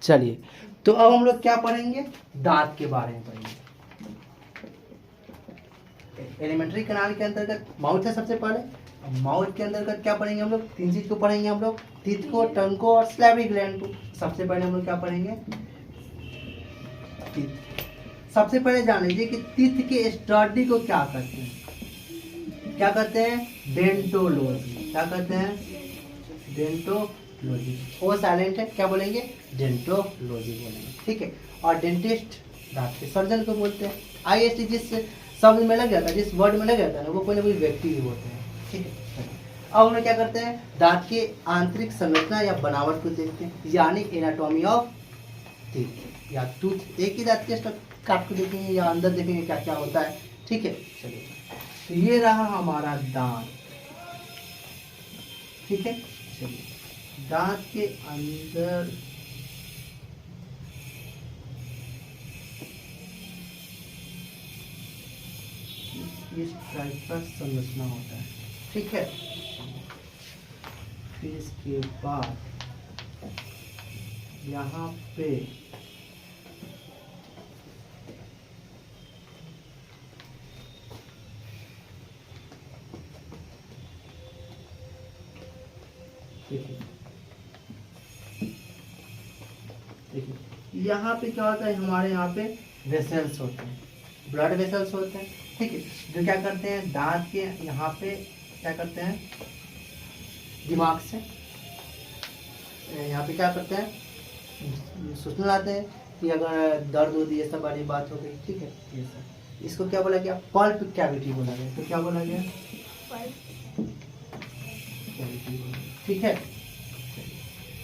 चलिए, तो अब हम लोग क्या पढ़ेंगे, दांत के बारे में पढ़ेंगे। एलिमेंट्री कैनाल के अंतर्गत माउथ है सबसे पहले। माउथ के अंतर्गत क्या पढ़ेंगे हम लोग, 3 चीज को पढ़ेंगे हम लोग, टीथ को, टंग को और स्लैबरी ग्लैंड को। सबसे पहले हम लोग क्या पढ़ेंगे, टीथ। सबसे पहले जान लीजिए कि टीथ के स्टडी को क्या कहते हैं, क्या कहते हैं, डेंटोलॉजी। क्या कहते हैं, डेंटोलॉजी। वो साइलेंट है, क्या बोलेंगे, डेंटोलॉजी बोलेंगे, ठीक है। और डेंटिस्ट दांत के सर्जन को बोलते हैं। आईएसटी जिस शब्द में लग जाता है, जिस वर्ड में लग जाता है ना, वो कोई ना कोई व्यक्ति भी होते हैं, ठीक है। अब हम लोग क्या करते हैं, दांत के आंतरिक संरचना या बनावट को देखते हैं, यानी एनाटॉमी ऑफ टीथ या टूथ। एक ही दांत के काट को देखेंगे या अंदर देखेंगे क्या क्या होता है, ठीक है। चलिए, तो ये रहा हमारा दांत, ठीक है। चलिए, दांत के अंदर इस टाइप का संरचना होता है, ठीक है। फिर इसके बाद यहाँ पे देखिए, यहाँ पे क्या होता है, हमारे यहाँ पे वेसल्स होते हैं, ब्लड वेसल्स होते हैं, ठीक है, जो क्या करते हैं, दांत के यहाँ पे क्या करते हैं, दिमाग से यहाँ पे क्या करते हैं, सूचना लाते हैं कि अगर दर्द होती है, ये सब वाली बात हो गई, ठीक है। ये सब, इसको क्या बोला गया, पल्प कैविटी बोला गया। तो क्या बोला गया, कैविटी, ठीक है।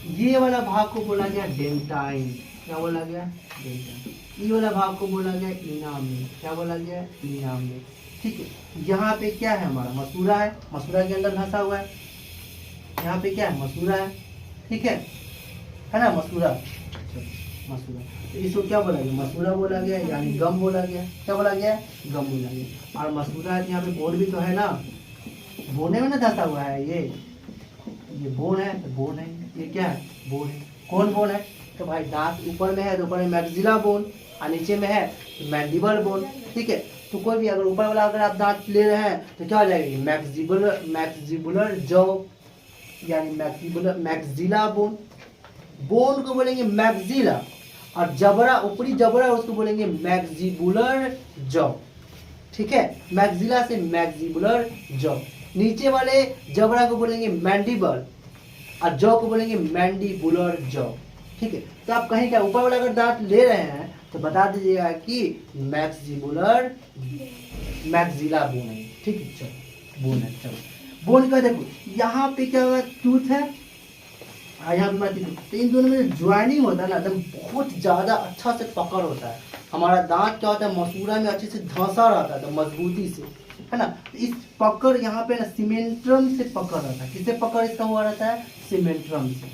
ये वाला भाग को बोला गया डेंटाइन। क्या बोला गया, डेंटाइन। ये वाला भाग को बोला गया इनामेल। क्या बोला गया, इनामेल, ठीक है। यहाँ पे क्या है, हमारा मसूड़ा है, मसूड़ा के अंदर धंसा हुआ है। यहाँ पे क्या है, मसूड़ा है, ठीक है ना, मसूड़ा, मसूड़ा। तो इसको क्या बोला गया, मसूड़ा बोला गया, यानी गम बोला गया। क्या बोला गया, गम बोला गया। और मसूड़ा यहाँ पे बोन भी तो है ना, बोने में ना धंसा हुआ है, ये बोन है, तो बोन है, ये क्या है, बोन है। कौन बोन है, तो भाई दांत ऊपर में है तो ऊपर में मैक्सिला बोन, और नीचे में है मैंडिबल बोन, ठीक है। तो कोई भी अगर ऊपर वाला अगर आप दांत ले रहे हैं तो क्या हो जाएगी, मैक्सिबुलर जॉ, यानी मैक्सिला बोन। बोन को बोलेंगे मैक्सिला, और जबड़ा, ऊपरी जबड़ा उसको बोलेंगे मैक्सिबुलर जॉ, ठीक है। मैक्सिला से मैक्सिबुलर जॉ। नीचे वाले जबड़ा को बोलेंगे मैंडिबल, और जॉ को बोलेंगे मैंडिबुलर जॉ, ठीक है। तो आप कहीं क्या ऊपर वाला अगर दांत ले रहे हैं तो बता दीजिएगा कि मैक्सिला बोन है, ठीक है। चलो, बोन है, चलो, बोन का देखो यहाँ पे क्या हुआ, टूथ है, यहाँ पे तो इन दोनों में ज्वाइनिंग होता है ना, एकदम बहुत ज्यादा अच्छा से पकड़ होता है। हमारा दांत क्या होता है, मसूड़ा में अच्छे से धंसा रहता है, तो मजबूती से, है ना। इस पकड़ यहाँ पे ना सीमेंट्रम से पकड़ रहता है। किससे पकड़ इसका हुआ रहता है, सीमेंट्रम से,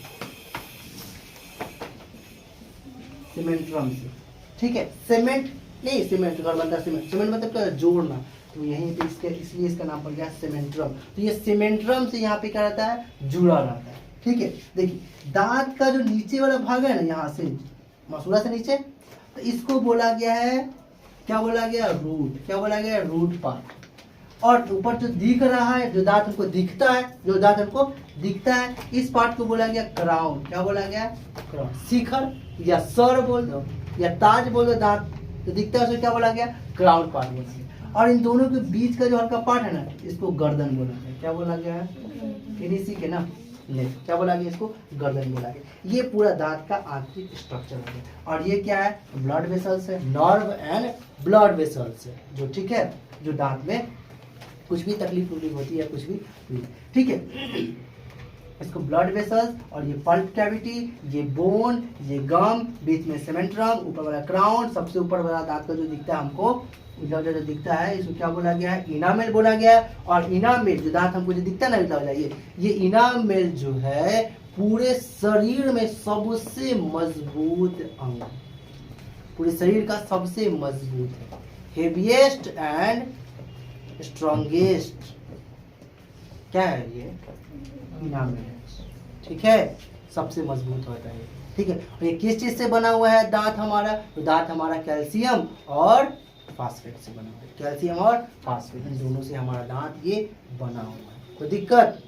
सीमेंट्रम से, ठीक है। सीमेंट नहीं, सीमेंट कर बनता है, सीमेंट मतलब क्या, जोड़ना, तो यहीं पे इसके इसलिए इसका नाम पड़ गया सीमेंट्रम। तो ये सीमेंट्रम से यहाँ पे क्या रहता है, जुड़ा रहता है, ठीक है। देखिए, दांत का जो नीचे वाला भाग है ना, यहाँ से मसूड़ा से नीचे, तो इसको बोला गया है, क्या बोला गया, रूट। क्या बोला गया, रूट पार्ट। और ऊपर जो दिख रहा है, जो दांत हमको दिखता है, जो दांत हमको दिखता है, इस पार्ट को बोला गया क्राउन। क्या बोला गया, क्राउन। शिखर या सर बोल दो या ताज बोल दो, दांत जो दिखता है उसको क्या बोला गया, क्राउन पार्ट बोला गया। और इन दोनों के बीच का जो हल्का पार्ट है ना, इसको गर्दन बोला गया। क्या बोला गया है, इसी के ना लेफ्ट, क्या बोला गया, इसको गर्दन बोला गया। ये पूरा दांत का आंतरिक स्ट्रक्चर हो गया। और ये क्या है, ब्लड वेसल्स है, नर्व एंड ब्लड वेसल्स है, जो ठीक है, जो दांत में कुछ भी तकलीफ होती है, कुछ भी, ठीक है। इसको ब्लड वेसल्स, और ये पल्प कैविटी, ये बोन, ये गम, बीच में सीमेंट्रम, ऊपर वाला क्राउन, सबसे ऊपर वाला दांत का जो दिखता है हमको, जो दिखता है, इसको क्या बोला गया है, इनामेल बोला गया है। और इनामेल जो दांत हमको जो दिखता है ना, ये इनामेल जो है पूरे शरीर में सबसे मजबूत अंग, पूरे शरीर का सबसे मजबूत है, हेवीएस्ट एंड स्ट्रॉन्गेस्ट, क्या है ये, इनामेल, ठीक है, सबसे मजबूत होता है, ठीक है। और ये किस चीज़ से बना हुआ है दांत हमारा? तो दांत हमारा कैल्शियम और फास्फेट से बना हुआ है, कैल्शियम और फास्फेट इन दोनों से हमारा दांत ये बना हुआ है। कोई दिक्कत?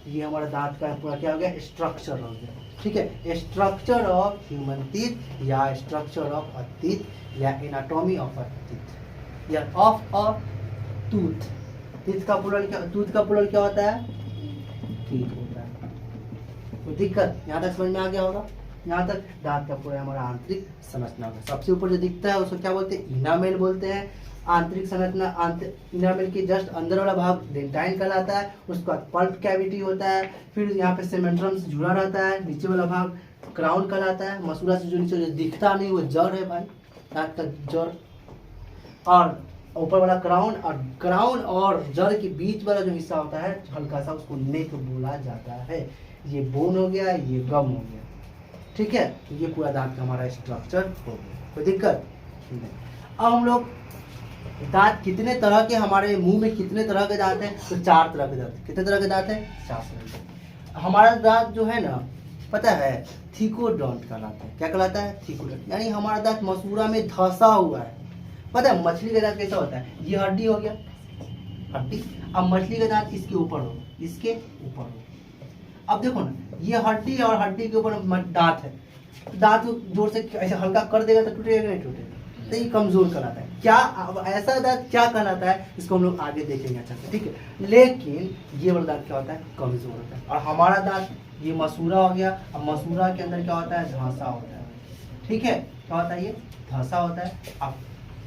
ये हमारा दांत का पूरा क्या हो गया? स्ट्रक्चर हो गया। ठीक है, स्ट्रक्चर ऑफ ह्यूमन टीथ या स्ट्रक्चर ऑफ अ टीथ या एनाटॉमी ऑफ अ टीथ या ऑफ अ टूथ। टीथ का प्लूरल क्या, टूथ का प्लूरल क्या होता है? टीथ होता है। कोई दिक्कत? यहाँ तक समझ में आ गया होगा। यहाँ तक दांत का पूरा हमारा आंतरिक संरचना होगा। सबसे ऊपर जो दिखता है उसको क्या बोलते हैं? इनामेल बोलते हैं। आंतरिक संरचना, इनामेल के जस्ट अंदर वाला भाग डेंटाइन कहलाता है। उसके बाद पल्प कैविटी होता है, फिर यहाँ पे सेमेंट्रम से जुड़ा रहता है। नीचे वाला भाग क्राउन कहलाता है। मसूड़ा से जो नीचे जो दिखता नहीं वो जड़ है भाई, दांत का जड़। और ऊपर वाला क्राउन, और क्राउन और जड़ के बीच वाला जो हिस्सा होता है हल्का सा, उसको नेक बोला जाता है। ये बोन हो गया, ये गम हो गया। ठीक है, ये पूरा दांत का हमारा स्ट्रक्चर हो गया। कोई दिक्कत नहीं। अब हम लोग दांत कितने तरह के, हमारे मुंह में कितने तरह के दांत हैं? तो 4 तरह के दांत। कितने तरह के दांत हैं? 4 तरह के। हमारा दांत जो है ना, पता है, थिकोडोंट कहलाता है। क्या कहलाता है? थिकोडोंट। यानी हमारा दांत मसूड़ा में धंसा हुआ है। पता है मछली का दांत कैसा होता है? ये हड्डी हो गया, हड्डी। अब मछली का दांत इसके ऊपर हो, इसके ऊपर हो। अब देखो ना, ये हड्डी और हड्डी के ऊपर दांत है। दांत को जोर से ऐसे हल्का कर देगा तो टूटेगा नहीं? टूटेगा। तो ये कमजोर कहलाता है। क्या अब ऐसा दांत क्या कहलाता है? इसको हम लोग आगे देखेंगे अच्छा से। ठीक है, लेकिन ये वाला दांत क्या होता है? कमजोर होता है। और हमारा दांत ये मसूड़ा हो गया। अब मसूड़ा के अंदर क्या होता है? धंसा होता है। ठीक है, क्या होता है? ये धंसा होता है। अब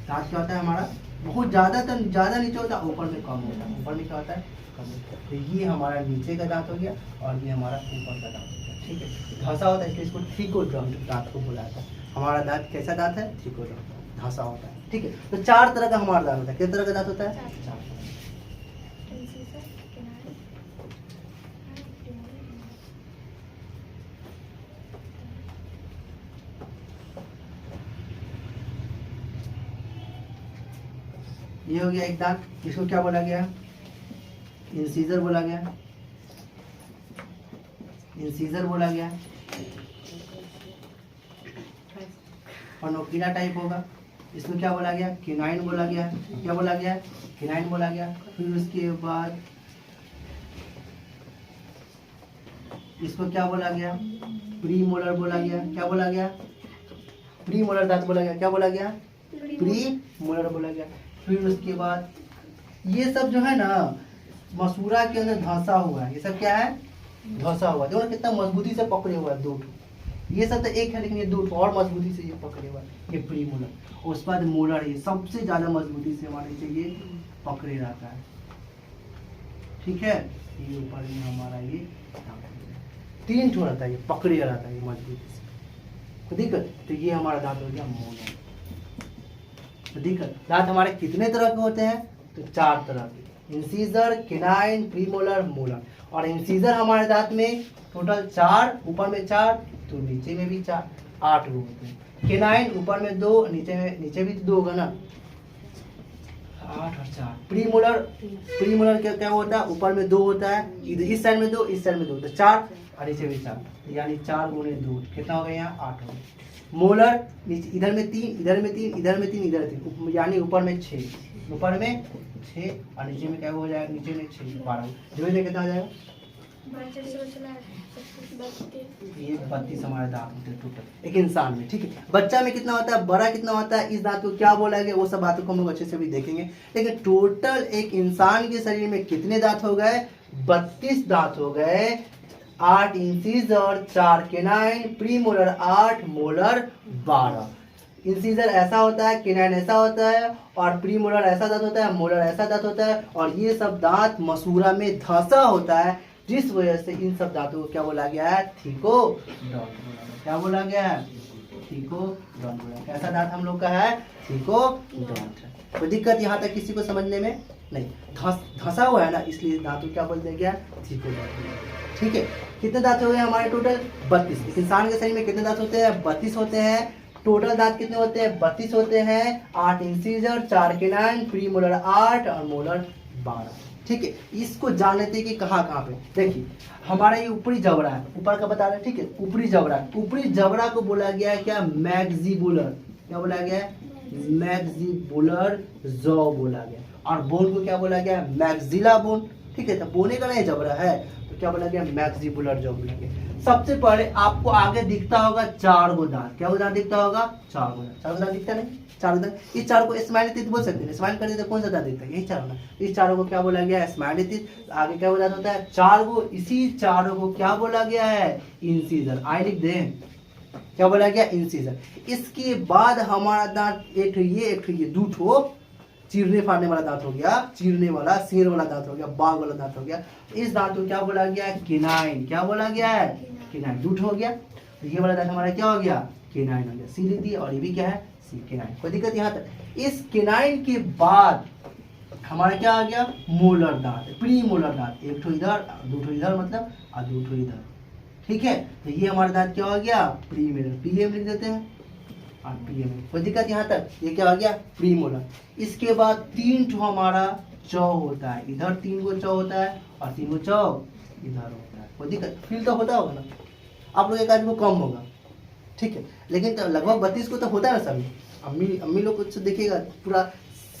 दांत क्या होता है हमारा? बहुत ज़्यादा नीचे होता है, ऊपर में कम होता है। ऊपर में क्या होता है? कम होता है। तो ये हमारा नीचे का दांत हो गया और ये हमारा ऊपर का दांत हो गया। ठीक है, धंसा होता है, इसलिए इसको थिकोडोंट दांत को बोला जाता है। हमारा दांत कैसा दांत है? थिकोडोंट, धंसा होता है। ठीक है, तो 4 तरह का हमारा दांत होता है। कितने तरह का दांत होता है? 4। ये हो गया एक दांत। इसको क्या बोला गया? इंसीजर बोला गया। इंसीजर बोला गया। और नोकीला टाइप होगा। इसमें क्या बोला गया? किनाइन बोला गया। क्या बोला गया? किनाइन बोला गया। फिर उसके बाद इसको क्या बोला गया? प्री मोलर बोला गया। क्या बोला गया? प्री मोलर दांत बोला गया। क्या बोला गया? प्री मोलर बोला गया। फिर उसके बाद ये सब जो है ना मसूड़ा के अंदर धंसा हुआ है। ये सब क्या है? धंसा हुआ है। देखो कितना मजबूती से पकड़े हुआ है। 2 ये सब तो एक है, लेकिन ये 2 और मजबूती से ये पकड़े हुआ है। ये प्री मोलर। उसके बाद मोलर, ये सबसे ज्यादा मजबूती से हमारे से ये पकड़े रहता है। ठीक है, ये ऊपर में हमारा ये 3 ठो रहता है, ये पकड़े रहता है ये मजबूती से। तो दिक्कत, तो ये हमारा दांत हो गया मोलर। तो दिक्कत, दांत हमारे कितने तरह के होते हैं? तो 4 तरह के। Incisor, canine, premolar, molar. और इंसीजर हमारे दांत में टोटल 4, ऊपर में 4 तो नीचे में भी 4, 8 गो होते हैं। किनाइन ऊपर में 2, नीचे भी 2 होगा ना, 8 और 4। प्रीमोलर क्या होता है? ऊपर में 2 होता है, इधर इस साइड में 2, इस साइड में 2, तो 4 और नीचे भी 4, यानी 4 गुणे 2 कितना हो गया? यहाँ 8 हो गया। मोलर नीचे, इधर में 3, इधर में 3, इधर में 3, इधर 3, यानी ऊपर में 6, ऊपर में 6 और नीचे में क्या हो जाएगा? नीचे में 6, 12, जो में कितना आ जाएगा? ये 32 हमारे दांत होते हैं टोटल एक इंसान में। ठीक है, बच्चा में कितना होता है? बड़ा कितना होता है? इस दांत को क्या बोला गया? वो सब बातों को हम लोग अच्छे से भी देखेंगे। लेकिन टोटल एक इंसान के शरीर में कितने दांत हो गए? 32 दांत हो गए। 8 incisor, 4 canine, premolar 8, molar 12। Incisor ऐसा होता है, केनाइन ऐसा होता है, और प्रीमोलर ऐसा दांत होता है, मोलर ऐसा दांत होता है। और ये सब दांत मसूड़ा में धंसा होता है, जिस वजह से इन सब दांतों को क्या बोला गया है? थिकोडोंट। क्या बोला गया है? थिकोडोंट। कैसा दांत हम लोग का है? थिकोडोंट। कोई दिक्कत यहाँ तक किसी को समझने में नहीं? धंसा हुआ है ना, इसलिए दांतों क्या बोल दिया गया? थिकोडोंट। ठीक है, कितने दांत हो गए हमारे? टोटल 32। एक इंसान के शरीर में कितने दांत होते हैं? 32 होते हैं। टोटल दांत कितने होते हैं? 32 होते हैं। 8 इंसीजर, 4 केनाइन, प्रीमोलर 8 और मोलर 12। ठीक है, इसको जान लेते हैं कि कहाँ कहाँ पे। देखिए हमारा ये ऊपरी जबड़ा है, ऊपर का बता रहे हैं, ठीक है, ऊपरी जबड़ा, ऊपरी जबड़ा को बोला गया है क्या, मैक्सिबुलर। क्या बोला गया है, मैक्सिबुलर जॉ बोला गया। और बोन को क्या बोला गया, मैक्सिला बोन। ठीक है, तो बोने का नहीं जबड़ा है तो क्या बोला गया, मैक्सिबुलर जॉ बोला गया। सबसे पहले आपको आगे दिखता होगा 4 गो दांत। क्या दांत दिखता होगा, 4 गो दांत। 4 गो दांत दिखता नहीं, 4 दांत। इस 4 को स्माइली टीथ बोल सकते हैं। स्माइल करते तो कौन सा दांत दिखता है, यही 4 ना। इस 4 को क्या बोला गया है, स्माइली टीथ। आगे क्या बोला होता है, 4 गो। इसी 4 को क्या बोला गया है, इंसीजर। आई लिख दें, क्या बोला गया, इंसीजर। इसके बाद हमारा दांत एक ये 2 ठो चीरने फाड़ने वाला दांत हो गया, चीरने वाला, शेर वाला दांत हो गया, बाघ वाला दांत हो गया। इस दांत को क्या बोला गया है, केनाइन। क्या बोला गया है, केनाइन। 2 हो गया। तो ये वाला दांत हमारा क्या हो गया, केनाइन हो गया। सी लिख दिया, और ये भी क्या है, सी, केनाइन। कोई दिक्कत यहाँ तक। इस केनाइन के बाद हमारा क्या आ गया, मोलर दांत, प्री मोलर दांत। 1 ठो इधर, 2 ठो इधर मतलब, और 2 ठो इधर। ठीक है, तो ये हमारा दांत क्या हो गया, प्री मोलर। पीएम लिख देते हैं, और पीएम। कोई दिक्कत यहाँ तक। ये क्या आ गया, प्री मोलर। इसके बाद 3 ठो हमारा चौ होता है, इधर 3 गो चौ होता है, और 3 गो चौ इधर होता है। कोई दिक्कत, फील तो होता होगा ना, आप लोग एक आदमी को कम होगा, ठीक है, लेकिन तो लगभग 32 को तो होता है ना सभी। अम्मी लोग को देखिएगा पूरा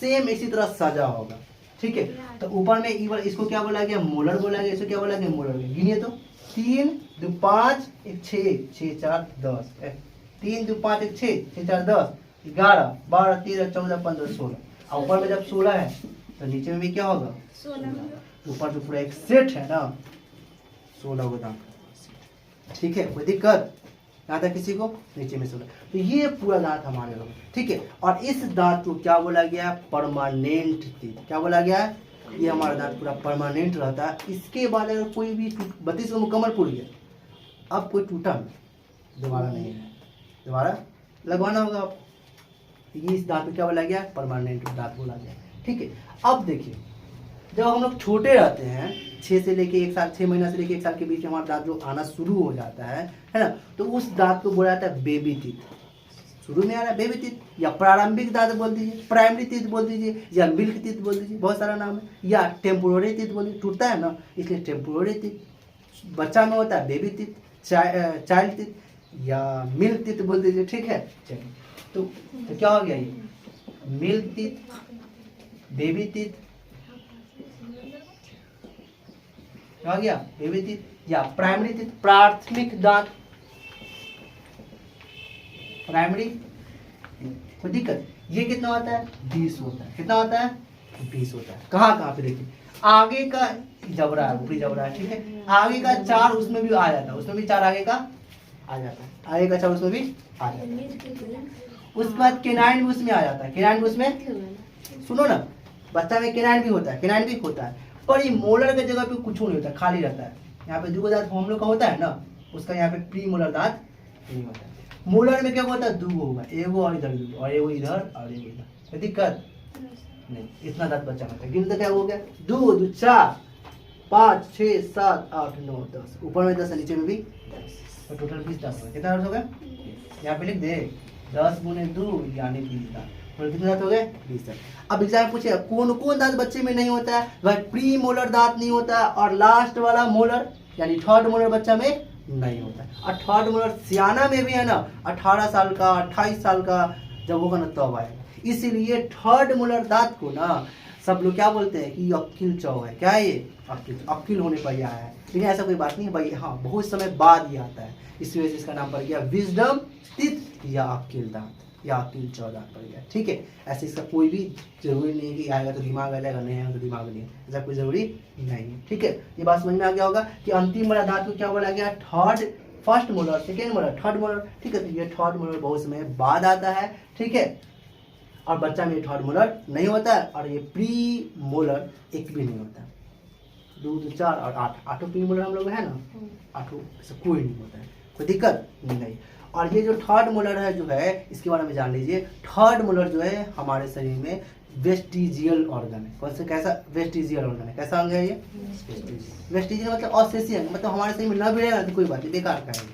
सेम इसी तरह सजा होगा, ठीक है। तो ऊपर में इसको क्या बोला गया, मोलर बोला गया। इसको क्या बोला गया, मोलर। गिनिए तो, 3 2 5 1 6 6 4 10, 3 2 5 1 6 6 4 10 11 12 13 14 15 16। और ऊपर में जब 16 है तो नीचे में भी क्या होगा, 16। ऊपर जो पूरा एक सेट है ना, 16 गो दांत। ठीक है, कोई दिक्कत यहाँ तक किसी को, नीचे में 16। तो ये पूरा दांत हमारे लोग, ठीक है। और इस दांत को क्या बोला गया, परमानेंट टीथ। क्या बोला गया है, ये हमारा दांत पूरा परमानेंट रहता है। इसके बाद अगर कोई भी 32 को मुकम्मल पूरी है, अब कोई टूटा दोबारा नहीं है, दोबारा लगवाना होगा आप। ये इस दांत को क्या बोला गया, परमानेंट दांत बोला गया, ठीक है। अब देखिए, जब हम लोग छोटे रहते हैं, 6 से लेके 1 साल, 6 महीना से लेके 1 साल के बीच में हमारा दांत जो आना शुरू हो जाता है ना, तो उस दांत को बोला जाता है बेबी टीथ। शुरू में आ रहा है बेबी टीथ, या प्रारंभिक दांत बोल दीजिए, प्राइमरी टीथ बोल दीजिए, या मिल्क टीथ बोल दीजिए, बहुत सारा नाम है। या टेम्पोररी टीथ बोल दीजिए, टूटता है ना इसलिए टेम्पोररी टीथ। बच्चा में होता है बेबी टीथ, चाइल्ड टीथ, या मिल्क टीथ बोल दीजिए, ठीक है। चलिए, तो क्या हो गया, ये मिल्क टीथ, बेबी टीथ, क्या हो गया, बेबी टीथ, या प्राइमरी टीथ, प्राथमिक दांत, प्राइमरी। कोई दिक्कत, ये कितना होता है, 20 होता है। कितना होता है, 20 होता है। कहाँ कहाँ पे देखिए, आगे का जबड़ा है, ऊपरी जबड़ा है, ठीक है। आगे का 4 उसमें भी आ जाता है, उसमें भी 4 आगे का आ जाता है, आगे का 4 उसमें भी आ जाता है। उसके बाद केनाइन भी उसमें आ जाता है, केनाइन भी उसमें, सुनो ना, बच्चा में केनाइन भी होता है, केनाइन भी होता है। पर ये मोलर की जगह पे कुछ नहीं होता, खाली रहता है। यहाँ पे 2 दांत हम लोग का होता है ना, उसका यहाँ पे प्री मोलर दांत नहीं होता है। मोलर में क्या होता है, 2 होगा, एगो और इधर 2, और एगो इधर और एगो इधर। कोई दिक्कत नहीं, इतना दांत बच्चा होता है। गिनते क्या हो गया, 2 2 4 5 6 7 8 9 10, ऊपर में 10 है, नीचे में भी 10, तो टोटल 20 दांत हो गया। कितना दांत हो गया, यहाँ पे लिख दे, 10 गुने 2 यानी 20 दांत। कितने दांत हो गए, 20 दांत। अब एग्जाम पूछे कौन कौन दांत बच्चे में नहीं होता है, भाई प्री मोलर दांत नहीं होता है, और लास्ट वाला मोलर यानी थर्ड मोलर बच्चा में नहीं होता है। और थर्ड मोलर सियाना में भी है ना, 18 साल का 28 साल का जब होगा ना तब आएगा। इसीलिए थर्ड मोलर दांत को ना सब लोग क्या बोलते हैं कि अक्किल चौ है। क्या है ये, अक्किल होने पर यह है, लेकिन ऐसा कोई बात नहीं है भाई, हाँ बहुत समय बाद ये आता है, इस वजह से इसका नाम पड़ गया विजडम टीथ या अक्किल दांत, या अक्किल चौ दांत पड़ गया, ठीक है। ऐसे इसका कोई भी जरूरी नहीं है कि आएगा तो दिमाग आ जाएगा, नहीं आएगा तो दिमाग नहीं है, ऐसा कोई जरूरी नहीं है, ठीक है। ये बात समझ में आ गया होगा कि अंतिम वाला दांत को क्या बोला गया, first molar, second molar, third molar, ठीक है। तो ये थर्ड मोलर बहुत समय बाद आता है, ठीक है। और बच्चा में थर्ड मोलर नहीं होता है, और ये प्री मोलर एक भी नहीं होता है। 2 2 4 और 8, 8 प्री मोलर हम लोग है ना, 8 ऐसा कोई नहीं होता है, कोई दिक्कत नहीं। और ये जो थर्ड मोलर है जो है, इसके बारे में जान लीजिए। थर्ड मोलर जो है हमारे शरीर में वेस्टिजियल ऑर्गन है। कौन सा, कैसा वेस्टिजियल ऑर्गन है, कैसा अंग है ये, वेस्टिजियल मतलब अवशेषीय अंग, मतलब हमारे शरीर में न भी रहेगा तो कोई बात नहीं, बेकार का है,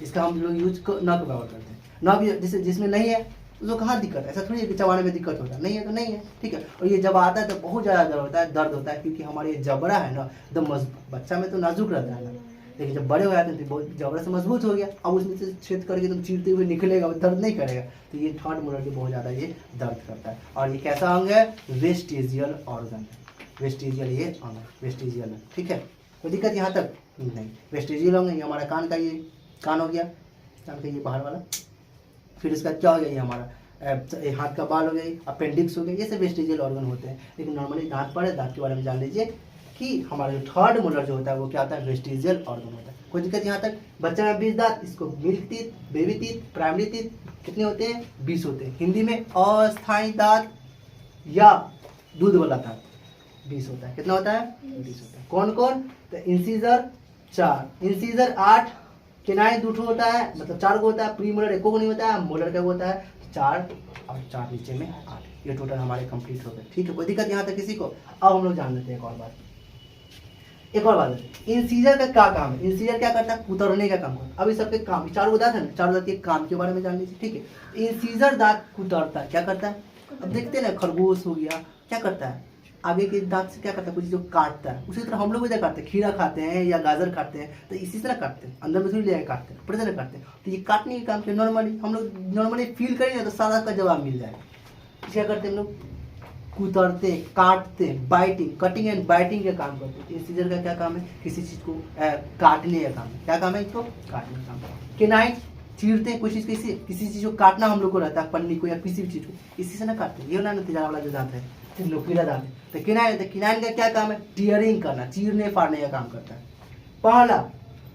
इसका हम लोग यूज न को व्यवहार करते हैं। न भी जिसमें नहीं है उसको कहाँ दिक्कत है? ऐसा थोड़ी है कि चबाने में दिक्कत होता है, नहीं है तो नहीं है, ठीक है। और ये जब आता है तो बहुत ज़्यादा दर्द होता है क्योंकि हमारे ये जबड़ा है ना एकदम मजबूत, बच्चा में तो नाजुक रहता है ना, लेकिन जब बड़े हो जाते हैं तो बहुत जबड़ा से मजबूत हो गया, अब उसमें से छेद करके तुम चीरते हुए निकलेगा, दर्द नहीं करेगा। तो ये थर्ड मोलर भी बहुत ज़्यादा ये दर्द करता है। और ये कैसा अंग है? वेस्टिजियल ऑर्गन, वेस्टिजियल ये अंग, वेस्टिजियल, ठीक है। कोई दिक्कत यहाँ तक नहीं। वेस्टिजियल अंग ये हमारा कान का, ये कान हो गया, कान का ये बाहर वाला। फिर इसका क्या हो गया? ये हमारा हाथ का बाल हो गया, अपेंडिक्स हो गया, ये सब वेस्टिजियल ऑर्गन होते हैं। लेकिन नॉर्मली दांत पर है, दांत के बारे में जान लीजिए कि हमारा जो थर्ड मोलर जो होता है वो क्या होता है? वेस्टिजियल ऑर्गन होता है। कोई दिक्कत यहाँ तक? बच्चे में 20 दांत, इसको milk teeth, baby teeth, primary teeth कितने होते हैं? 20 होते हैं। हिंदी में अस्थायी दांत या दूध वाला दांत 20 होता है। कितना होता है? 20 होता है। कौन कौन? तो इंसीजर 4, इंसीजर 8, केनाइन 2 होता है, मतलब 4 को होता है। प्री मोलर 1 को नहीं होता है, मोलर क्या होता है? 4 और 4 नीचे में 8। ये टोटल हमारे कंप्लीट हो गए, ठीक है। कोई दिक्कत यहाँ तक किसी को? अब हम लोग जान लेते हैं एक और बात, इंसीजर का क्या काम है? इंसीजर क्या करता है? कुतरने का काम करता है। अभी सबके काम, 4 दांत है ना, 4 दांत के काम के बारे में जान लीजिए, ठीक है। इंसीजर दांत कुतरता है, क्या करता है? अब देखते हैं ना, खरगोश हो गया, क्या करता है? आगे के दांत से क्या करता है? कुछ जो काटता है। उसी तरह हम लोग भी क्या करते हैं? खीरा खाते हैं या गाजर खाते हैं तो इसी तरह काटते हैं, अंदर में थोड़ी ले काटते हैं, पूरी तरह काटते हैं। तो ये काटने के काम के नॉर्मली हम लोग नॉर्मली फील करेंगे तो सारा का जवाब मिल जाएगा। क्या करते हैं हम लोग? कुतरते, काटते, बाइटिंग, कटिंग एंड बाइटिंग का काम करते हैं। इंसीजर का क्या काम है? किसी चीज को काटने का काम है। क्या काम है इसको? काटने का काम है। केनाइन चीरते हैं, कोशिश किसी चीज को काटना हम लोग को रहता है, पन्नी को या किसी भी चीज को, इसी से ना काटते हैं। ये ना तीसरा वाला जो दांत है, नुकीला दांत है। तो केनाइन का क्या काम है? टीयरिंग करना, चीरने फाड़ने का काम करता है। पहला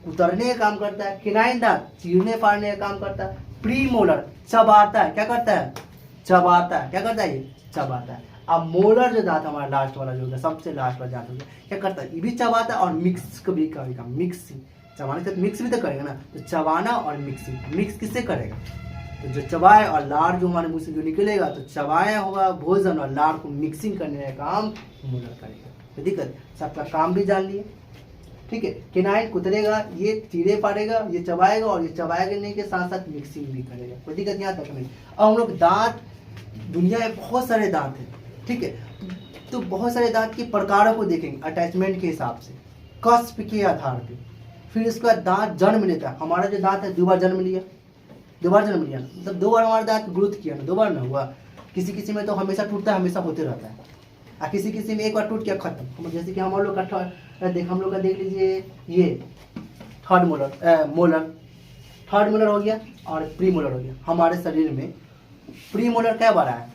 कुतरने का काम करता है, केनाइन दांत चीरने फाड़ने का काम करता है। प्री मोलर चबाता है, क्या करता है? चबाता है। क्या करता है? ये चबाता है। अब मोलर जो दांत हमारा लास्ट वाला जो होता है, सबसे लास्ट वाला दांत होता है, क्या करता है? ये भी चबाता है और मिक्स को भी करेगा, मिक्सिंग। चबाने के साथ मिक्स भी तो करेगा ना, तो चबाना और मिक्सिंग। मिक्स किससे करेगा? तो जो चबाए और लार जो हमारे मुंह से जो निकलेगा, तो चबाया हुआ भोजन और लार को मिक्सिंग करने का काम मोलर करेगा। तो दिक्कत, सबका काम भी जान लिए, ठीक है। केनाइन कुतरेगा, ये चीरे पाड़ेगा, ये चबाएगा और ये चबाएगा के साथ साथ मिक्सिंग भी करेगा। कोई दिक्कत यहाँ तक नहीं। अब हम लोग दांत, दुनिया में बहुत सारे दांत हैं, ठीक है। तो बहुत सारे दांत के प्रकारों को देखेंगे अटैचमेंट के हिसाब से, कस्प के आधार पे। फिर इसका दांत जन्म लेता है। हमारा जो दांत है 2 बार जन्म लिया, 2 बार जन्म लिया, मतलब 2 बार हमारा दांत ग्रोथ किया ना, 2 बार ना हुआ। किसी में तो हमेशा टूटता है, हमेशा होते रहता है, और किसी में एक बार टूट गया खत्म। जैसे कि हम लोग का देख लीजिए, ये थर्ड मोलर हो गया और प्री मोलर हो गया। हमारे शरीर में प्री मोलर क्या बार है?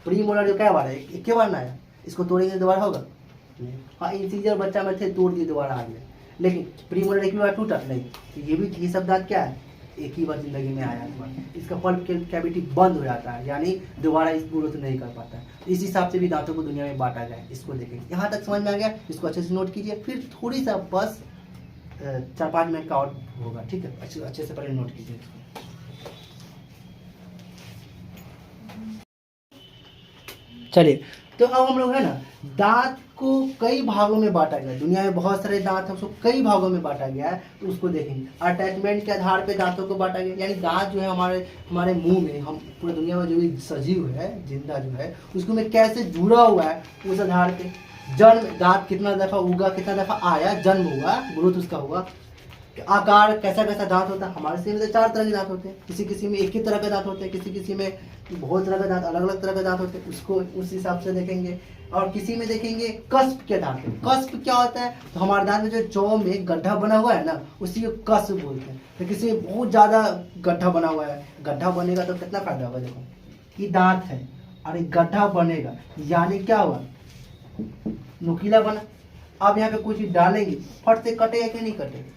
प्री मोलर जो क्या बार है? एक के बार ना आया, इसको तोड़ेंगे दोबारा होगा? हाँ, इंसीजर बच्चा में थे, तोड़ दिए, दोबारा आ गया। लेकिन प्री मोलर एक ही बार टूटा नहीं। तो ये सब दांत क्या है? एक ही बार जिंदगी में आया है, इसका पल्प कैविटी बंद हो जाता है, यानी दोबारा इस ग्रोथ नहीं कर पाता है। इस हिसाब से भी दांतों को दुनिया में बांटा गया है। इसको देखेंगे, यहाँ तक समझ में आ गया? इसको अच्छे से नोट कीजिए, फिर थोड़ी सा बस 4-5 मिनट का और होगा, ठीक है। अच्छे से पहले नोट कीजिए इसको। चलिए, तो अब हम लोग है ना, दांत को कई भागों में बांटा गया है। दुनिया में बहुत सारे दांत हैं, उसको कई भागों में बांटा गया है, तो उसको देखेंगे। अटैचमेंट के आधार पे दांतों को बांटा गया, यानी दांत जो है हमारे मुंह में, हम पूरे दुनिया में जो भी सजीव है, जिंदा जो है, उसको में कैसे जुड़ा हुआ है, उस आधार पे जन्म, दांत कितना दफा उगा, कितना दफा आया, जन्म हुआ, ग्रोथ उसका हुआ, आकार कैसा कैसा दांत होता है। हमारे शरीर में तो 4 तरह के दांत होते हैं, किसी में एक ही तरह के दांत होते हैं, किसी में बहुत तरह के दांत, अलग अलग तरह के दांत होते हैं, उसको उस हिसाब से देखेंगे। और किसी में देखेंगे कस्प के दांत। कस्प क्या होता है? तो हमारे दांत में जो जौ में गड्ढा बना हुआ है ना, उसी को कस्प बोलते हैं। तो किसी में बहुत ज्यादा गड्ढा बना हुआ है, गड्ढा बनेगा तो कितना फायदा होगा? देखो, ये दांत है और एक गड्ढा बनेगा, यानी क्या हुआ? नुकीला बना। अब यहाँ पे कुछ डालेंगे, फट से कटेगा कि नहीं कटेगा?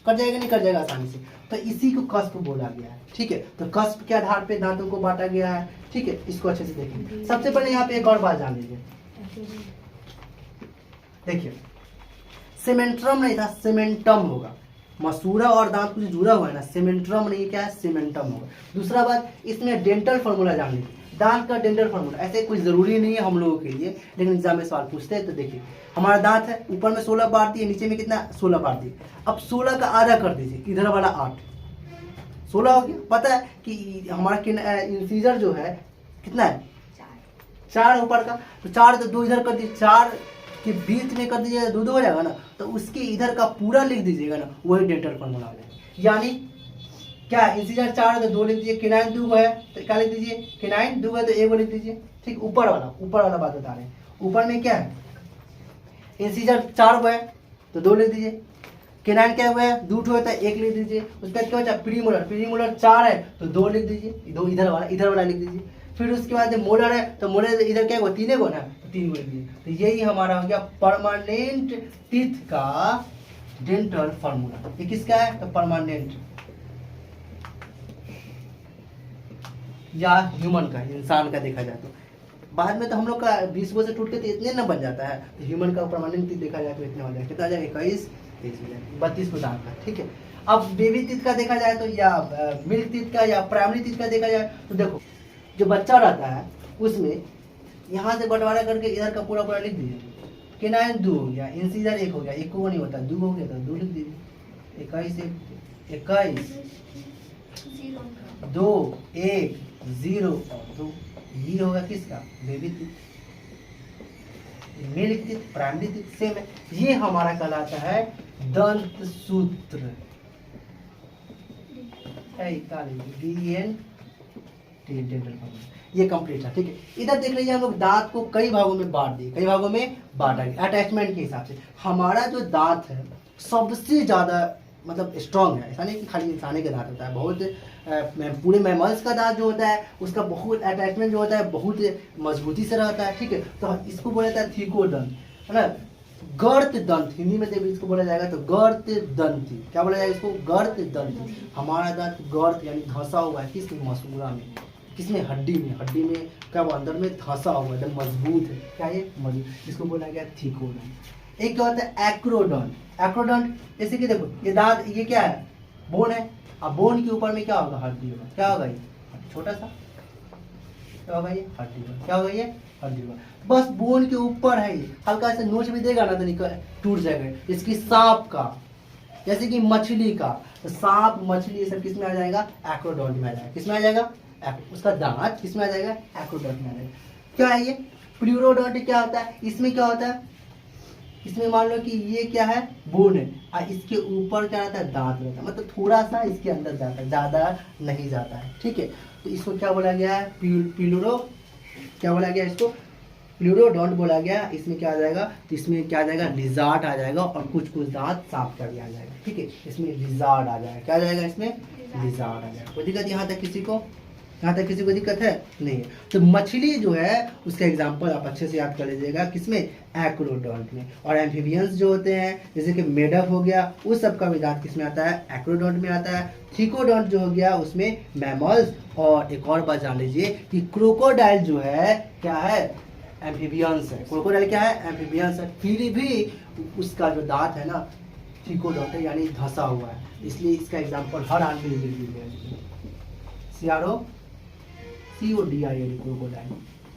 कट जाएगा, नहीं कट जाएगा आसानी से। तो इसी को कस्प बोला गया है, ठीक है। तो कस्प के आधार पे दांतों को बांटा गया है, ठीक है। इसको अच्छे से देखेंगे। सबसे पहले यहाँ पे एक और बात जान लीजिए, देखिए, सीमेंट्रम नहीं था, सीमेंटम होगा। मसूड़ा और दांत कुछ जुड़ा हुआ है ना, सीमेंट्रम नहीं, क्या है? सीमेंटम होगा। दूसरा बात, इसमें डेंटल फॉर्मूला जान लीजिए। दांत का डेंटल फॉर्मूला ऐसे कुछ जरूरी नहीं है हम लोगों के लिए, लेकिन एग्जाम में सवाल पूछते हैं। तो देखिए, हमारा दांत है, ऊपर में 16 बार दिए, नीचे में कितना? 16 बार दिए। अब 16 का आधा कर दीजिए, इधर वाला 8, 16 हो गया। पता है कि हमारा इंटीजर जो है कितना है, 4 ऊपर का, तो 4 तो 2 इधर कर दीजिए, 4 के बीच में कर दीजिएगा, 2 हो जाएगा ना, तो उसके इधर का पूरा लिख दीजिएगा ना, वही डेल्टा फॉर्मूला हो जाएगा। यानी क्या इंटीजर 4 है तो 2 लिख दीजिए, केनाइन 2 है तो क्या लिख दीजिए, केनाइन 2 है तो 1 लिख दीजिए। ठीक, ऊपर वाला बात बता रहे हैं। ऊपर में क्या है, इंटीजर 4 है तो 2 लिख दीजिए, केनाइन क्या हुआ है 2 है तो 1 लिख दीजिए। उसके बाद क्या बचा, प्रीमोलर 4 है तो 2 लिख दीजिए, 2 इधर वाला लिख दीजिए। फिर उसके बाद मोलर है तो मोलर इधर क्या हुआ, 3 को ना, तो 3 लिख दीजिए। तो यही हमारा हो गया परमानेंट टीथ का डेंटल फार्मूला। ये किसका है, तो परमानेंट या ह्यूमन का, इंसान का देखा जाए तो। बाद में तो हम लोग का 20 से टूट के तो इतने ना बन जाता है, तो ह्यूमन का परमानेंट टीथ देखा जाए तो इतने हो जाए, कितना आ जाए 21 32 को दांत का। ठीक है, अब बेबी टीथ का देखा जाए तो, या मिल्क टीथ का या प्राइमरी टीथ का देखा जाए तो, देखो जो बच्चा रहता है उसमें यहाँ से बंटवारा करके इधर का पूरा लिख दीजिए। केनाइन 2 हो गया, इंसीजर 1 हो गया, 1 को नहीं होता, 2 हो गया तो 2 लिख दीजिए। 21 2 1 0 और 2, ये होगा किसका, baby teeth. Milk teeth, primary teeth same है। ये हमारा कहलाता है दंत सूत्र, ये कंप्लीट है। ठीक है, इधर देख लीजिए हम लोग दांत को कई भागों में बांट दिए, कई भागों में बांटा गया अटैचमेंट के हिसाब से। हमारा जो दांत है सबसे ज्यादा मतलब स्ट्रांग है, ऐसा नहीं कि खाली इंसानी का दांत होता है, बहुत पूरे मैमल्स का दांत जो होता है उसका बहुत अटैचमेंट जो होता है बहुत मजबूती से रहता है। ठीक है, तो इसको बोला जाता है थीकोदंत, है ना, गर्त दंत, हिंदी में जब इसको बोला जाएगा तो गर्त दंती, क्या बोला जाएगा इसको, गर्त दंती। हमारा दांत गर्त यानी धंसा हुआ है, किसमें, मसूड़ा में, किसमें, हड्डी में क्या वो अंदर में धंसा हुआ है, एकदम मजबूत है, क्या ये मजबूत, इसको बोला गया थीकोडंट। एक क्या होता है एक्रोडंट, एक्रोडंट जैसे कि देखो ये दांत, ये क्या है, बोन है, अब बोन के ऊपर में क्या होगा, हड्डी होगा, क्या होगा ये छोटा सा, क्या होगा ये हड्डी होगा, क्या होगा ये हड्डी होगा, बस बोन के ऊपर है ये, हल्का से नोच भी देगा ना तो निकल टूट जाएगा। इसकी सांप का, जैसे कि मछली का, तो सांप मछली ये सब किस में आ जाएगा, एक्रोडंट में आ जाएगा, किस में आ जाएगा, उसका दांत किस में आ जाएगा, एक्रोडंट में आ जाएगा। क्या है ये प्लूरोडंट, क्या होता है, इसमें क्या होता है, इसमें मान लो कि ये क्या है, बोन है और इसके ऊपर क्या रहता है, दांत रहता है, मतलब थोड़ा सा इसके अंदर जाता है, ज्यादा नहीं जाता है। ठीक है, तो इसको क्या बोला गया है, प्लूरो, क्या बोला गया इसको, प्लूरोडंट बोला गया। इसमें क्या आ जाएगा, तो इसमें क्या आ जाएगा, लिजार्ड आ जाएगा और कुछ दांत सांप का भी आ जाएगा। ठीक है, इसमें लिजार्ड आ जाएगा, क्या आ जाएगा इसमें, लिजार्ड आ जाएगा। कोई दिक्कत यहाँ तक किसी को, यहाँ तक किसी को दिक्कत है नहीं है। तो मछली जो है उसका एग्जाम्पल आप अच्छे से याद कर लीजिएगा, किसमें, एक्रोडंट में। और एम्फीबियंस जो होते हैं जैसे कि मेढक हो गया, उस सब का भी दांत किसमें आता है, एक्रोडंट में आता है। थीकोडंट जो हो गया उसमें मैमल्स। और एक और बात जान लीजिए कि क्रोकोडाइल जो है क्या है, एम्फीबियंस है। क्रोकोडाइल क्या है, एम्फीबियंस है, फिर भी उसका जो दांत है ना थीकोडंट है, यानी धंसा हुआ है, इसलिए इसका एग्जाम्पल हर आदमी लिख लीजिएगा, CROCODIL क्रोकोडाइल।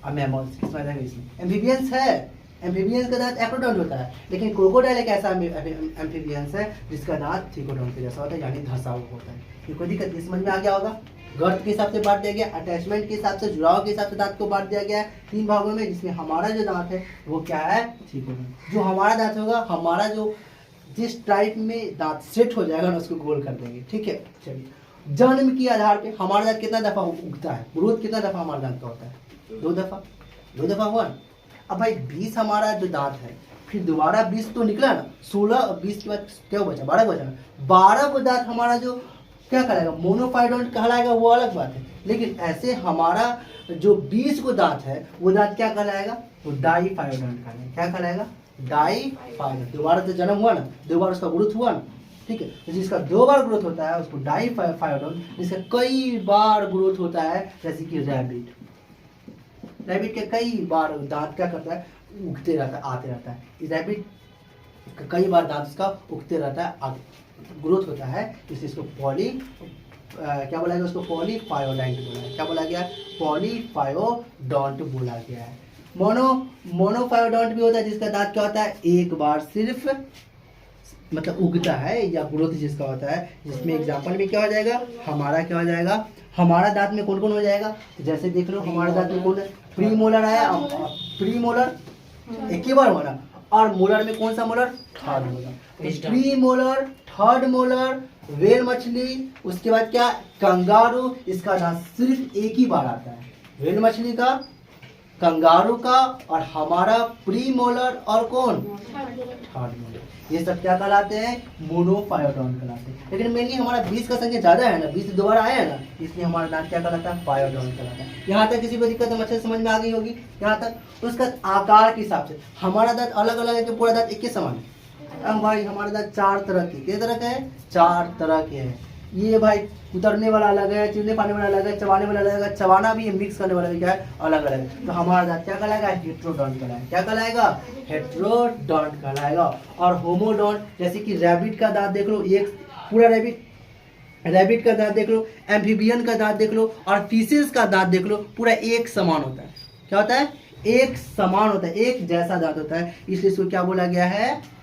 और मैमल्स किस में जाएगा, इसमें एम्फीबियंस है, एम्फीबियंस का दांत एक्रोडंट होता है, लेकिन क्रोकोडाइल एक ऐसा एम्फीबियंस है जिसका दांत थीकोडंट के जैसा होता है, यानी धंसा हुआ होता है। ये कोई दिक्कत नहीं, समझ में आ गया होगा। गर्थ के हिसाब से बांट दिया गया, अटैचमेंट के हिसाब से, जुड़ाव के हिसाब से दांत को बांट दिया गया है 3 भागों में, जिसमें हमारा जो दांत है वो क्या है, थीकोडंट। जो हमारा दांत होगा, हमारा जो जिस टाइप में दांत सेट हो जाएगा ना उसको गोल कर देंगे। ठीक है, चलिए जन्म के आधार पे हमारा दांत कितना दफा उगता है, ग्रोथ कितना दफा हमारा दांत का होता है, 2 दफा, 2 दफा हुआ ना। अब भाई 20 हमारा जो दांत है, फिर दोबारा 20 तो निकला ना, 16 और 20 के बाद क्या बचा, 12 बचा ना। 12 को दांत हमारा जो क्या कहलाएगा, मोनोफाइडोंट कहलाएगा, वो अलग बात है। लेकिन ऐसे हमारा जो 20 को दांत है वो दांत क्या कहलाएगा, वो डाईफाइडोंट कहलाएगा। क्या कहलाएगा, डाईफाइडोंट। दोबारा तो जन्म हुआ ना, 2 बार उसका ग्रोथ हुआ ना। ठीक है, तो जिसका 2 बार ग्रोथ होता है उसको डाईफाइडोंट, जिसका कई बार ग्रोथ होता है, जैसे कि रैबिट, रैबिट के कई बार दांत क्या करता है, उगते रहता है, आते रहता है। रैबिट कई बार दांत उसका उगते रहता है, ग्रोथ होता है, इसलिए इसको क्या बोला गया, उसको पॉलीफायोडोंट बोला है। क्या बोला गया, पॉलीफायोडोंट बोला गया है। मोनोफायोडोंट भी होता है जिसका दांत क्या होता है, एक बार सिर्फ मतलब उगता है या ग्रोथ जिसका होता है, जिसमें एग्जाम्पल में क्या हो जाएगा, हमारा क्या हो जाएगा, हमारा दांत में कौन कौन हो जाएगा, तो जैसे देख लो हमारे दांत में कौन है, प्री मोलर आया, प्री मोलर एक ही बार होना, और मोलर में कौन सा molar, third molar, pre molar, third molar, whale मछली, उसके बाद क्या, कंगारू, इसका दांत सिर्फ एक ही बार आता है, व्हेल मछली का, कंगारू का, और हमारा प्री मोलर और कौन, थर्ड मोलर, ये सब क्या कहलाते हैं, मोनोफायोडोन कहलाते हैं। लेकिन मेनली हमारा 20 का संख्या ज्यादा है ना, 20 दोबारा आया है ना, इसलिए हमारा दांत क्या कहलाता है, फायोडोन कहलाता है। यहाँ तक किसी को दिक्कत है, अच्छे से समझ में आ गई होगी यहाँ तक। उसका आकार के हिसाब से हमारा दांत अलग अलग है कि पूरा दांत एक ही समान है, अब भाई हमारे दांत 4 तरह के, कितने तरह के हैं, 4 तरह के हैं। ये भाई उतरने वाला अलग है, चूने पाने वाला अलग है, चबाने वाला अलग है, चबाना भी है, मिक्स करने वाला भी क्या है, अलग अलग है। तो हमारा दांत क्या कहलाएगा, हेट्रोडोंट कहलाएगा, क्या कहलाएगा, हेट्रोडोंट कहलाएगा। और होमोडोंट, जैसे कि रैबिट का दांत देख लो, एक पूरा रैबिट का दांत देख लो, एम्फीबियन का दांत देख लो, और फिशेस का दांत देख लो, पूरा एक समान होता है। क्या होता है, एक समान होता है, एक जैसा दांत होता है, इसलिए इसको क्या बोला गया है,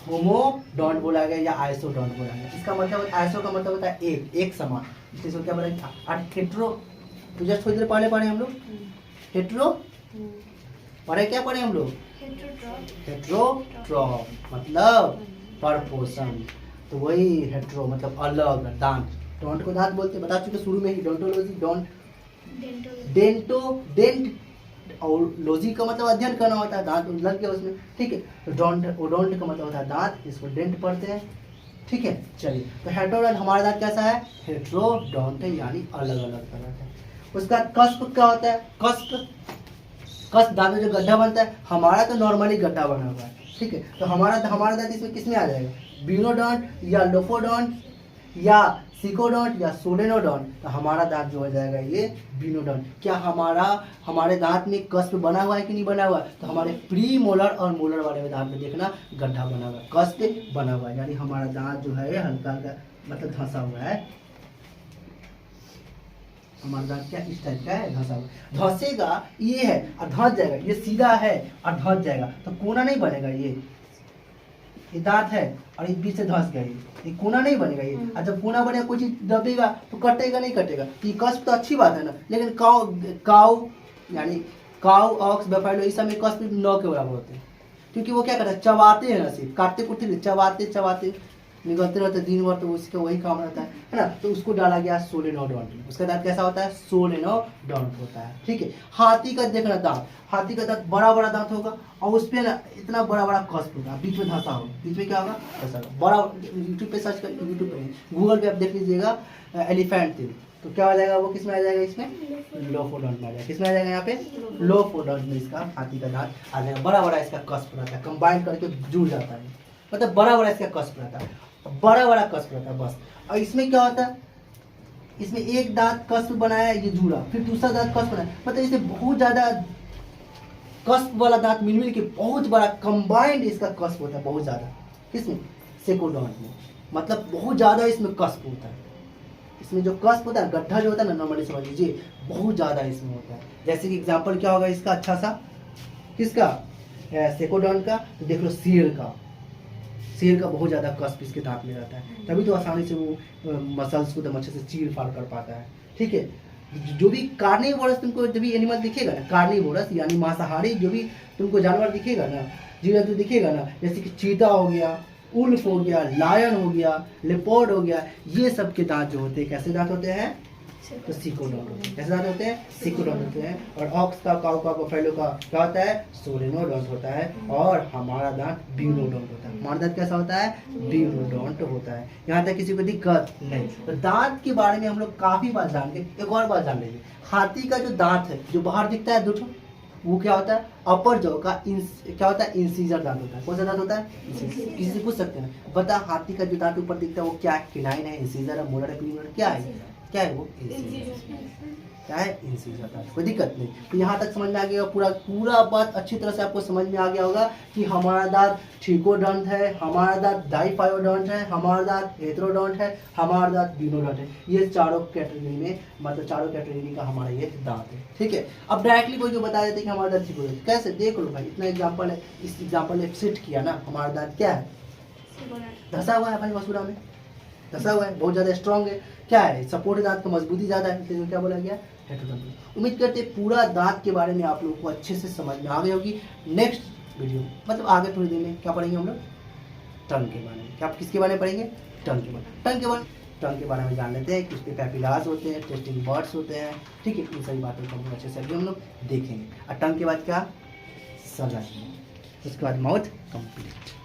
होमोडोंट बोला गया या आइसोडोंट बोला गया। इसका मतलब आइसो का मतलब होता है एक समान, इसलिए क्या बोला गया। और हेट्रो तो जस्ट थोड़ी देर पहले पढ़े हम लोग, हेट्रो पढ़े, क्या पढ़े हम लोग, हेट्रोट्रॉफ मतलब परपोषण, तो वही हेट्रो मतलब अलग दांत, डोंट को दांत बोलते, बता चुके शुरू में ही, डोंटोलॉजी, डोंट डेंट और लॉजी का मतलब अध्ययन करना होता है, दांत लग गया उसमें, ठीक है। तो ओडोंट का मतलब होता है दांत, इसको डेंट पढ़ते हैं, ठीक है। चलिए, तो हेट्रोडोंट हमारा दांत कैसा है, हेट्रोडोंट है, यानी अलग अलग तरह का। उसका कस्प क्या होता है, कस्प दांत में जो गड्ढा बनता है, हमारा तो नॉर्मली गड्ढा बना हुआ है, ठीक है। तो हमारा दांत इसमें किसमें आ जाएगा, ब्यूनोडोंट या लोफोडोंट या सिकोडोंट या सोलेनोडोंट। तो हमारा दांत जो हो जाएगा ये ब्यूनोडोंट। क्या हमारे दांत में कस्प बना हुआ है कि नहीं बना हुआ है, तो हमारे प्री मोलर और मोलर वाले में दांत में देखना गड्ढा बना हुआ है, कस्प बना हुआ है, यानी हमारा दांत जो है हल्का हल्का मतलब धंसा हुआ है। हमारा दांत क्या इस टाइप का है, धंसा हुआ, धंसेगा ये है और धंस जाएगा, ये सीधा है और धंस जाएगा, तो कोना नहीं बनेगा, ये दांत है और इस बीच से धंस गया, ये कोना नहीं बनेगा ये। और जब कोना बनेगा कोई चीज दबेगा तो कटेगा नहीं कटेगा, ये कस्प तो अच्छी बात है ना। लेकिन काऊ यानी काऊ, ऑक्स, बफेलो इस सब में कस्प 9 के बराबर होते हैं, क्योंकि वो क्या करते हैं, चबाते हैं ना, सिर्फ काटते कुटते चबाते निकलते रहते दिन भर, तो उसका वही काम रहता है ना। तो उसको डाला गया सोलेनोडोंट, उसका दांत कैसा होता है, सोलेनोडोंट होता है, ठीक है। हाथी का देखना दांत, हाथी का दांत बड़ा बड़ा दांत होगा और उस पे ना इतना बड़ा बड़ा कस्प होगा, बीच में धंसा होगा, बीच में क्या होगा, ऐसा बड़ा। यूट्यूब पे सर्च कर, यूट्यूब पे गूगल पे आप देख लीजिएगा एलिफेंट टिल, तो क्या हो जाएगा, वो किसमें आ जाएगा, इसमें लोफोडोंट में आ जाएगा, किसमें आ जाएगा, यहाँ पे लोफोडोंट में इसका हाथी का दांत आ जाएगा। बड़ा बड़ा इसका कस्प रहता है, कंबाइन करके जुड़ जाता है, मतलब बड़ा बड़ा इसका कस्प रहता है, बड़ा बड़ा कस्प रहता है बस। और इसमें क्या होता है, इसमें एक दांत कस्प बनाया, ये जुड़ा, फिर दूसरा दांत कस्प बनाया, मतलब इसे बहुत ज्यादा कस्प वाला दांत मिल मिल के बहुत बड़ा कंबाइंड इसका कस्प होता है, बहुत ज्यादा। किसमें, सेकोडोंट में, मतलब बहुत ज्यादा इसमें कस्प होता है। इसमें जो कस्प होता है, गड्ढा जो होता है ना, नॉर्मली समझ लीजिए बहुत ज्यादा इसमें होता है। जैसे कि एग्जाम्पल क्या होगा इसका अच्छा सा, किसका, सेकोडोंट का, तो देख लो शेर का बहुत ज़्यादा कस्प इसके दांत में रहता है, तभी तो आसानी से वो मसल्स को एकदम अच्छे से चीर फाड़ कर पाता है, ठीक है। जो भी कार्निवोरस तुमको जब भी एनिमल दिखेगा ना, कार्निवोरस यानी मांसाहारी जो भी तुमको जानवर दिखेगा ना, जीव जंतु दिखेगा ना, जैसे कि चीता हो गया, उल्फ हो गया, लायन हो गया, लेपर्ड हो गया, ये सब के दांत जो होते हैं कैसे दांत होते हैं, तो सिकोडोंट होते हैं। कैसे दांत होते हैं, सिकोडोंट होते हैं। और ऑक्स का, काऊ का, बफेलो का क्या होता है, सोलेनोडोंट होता है। और हमारा दांत ब्यूनोडोंट होता है। हमारा दांत कैसा होता है, ब्यूनोडोंट होता है। यहाँ तक किसी को दिक्कत नहीं। तो दांत के बारे में हम लोग काफी बात जान गए, एक और बात जान लीजिए। हाथी का जो दांत है जो बाहर दिखता है 2 ठो, वो क्या होता है, अपर जॉ का क्या होता है, इंसीजर दांत होता है। कौन सा दांत होता है, किसी से पूछ सकते हैं, बता हाथी का जो दांत ऊपर दिखता है वो क्या है, किनाइन है, इंसीजर है, मोलर है, प्रीमोलर, क्या है, क्या है वो, क्या है, इंसीजर दांत। कोई दिक्कत नहीं। तो यहाँ तक समझ में आ गया, पूरा बात अच्छी तरह से आपको समझ में आ गया होगा कि हमारा दांत ट्रिकोडोंट है, हमारा दांत डाइफायोडोंट है, हमारा दांत हेटेरोडोंट है, हमारा दांत ब्यूनोडोंट है। ये चारों कैटेगरी में, मतलब चारों कैटेगरी का हमारा ये दांत है, ठीक है। अब डायरेक्टली कोई जो बता देते कि हमारा दांत ट्रिकोडोंट, कैसे, देख लो भाई, इतना एग्जाम्पल है, इस एग्जाम्पल ने सेट किया ना, हमारा दांत क्या है, धसा हुआ है भाई मसूड़ा में, धसा हुआ है, बहुत ज़्यादा स्ट्रांग है। क्या है, सपोर्ट दांत का मजबूती ज़्यादा है, इसलिए क्या बोला गया, हेटेरोडोंटल। उम्मीद करते हैं पूरा दांत के बारे में आप लोगों को अच्छे से समझ में आ गई होगी। नेक्स्ट वीडियो मतलब आगे थोड़ी देर में क्या पढ़ेंगे हम लोग, टंग के बारे में। क्या आप किसके बारे में पढ़ेंगे, टंग के बारे टंग के बारे में जान लेते हैं कि उसके पैपिलास होते हैं, टेस्टिंग बर्ड्स होते हैं, ठीक है। इन सभी बातों को हम लोग अच्छे से अभी हम लोग देखेंगे। और टंग के बाद क्या, सलाइवा, उसके बाद माउथ कंप्लीट।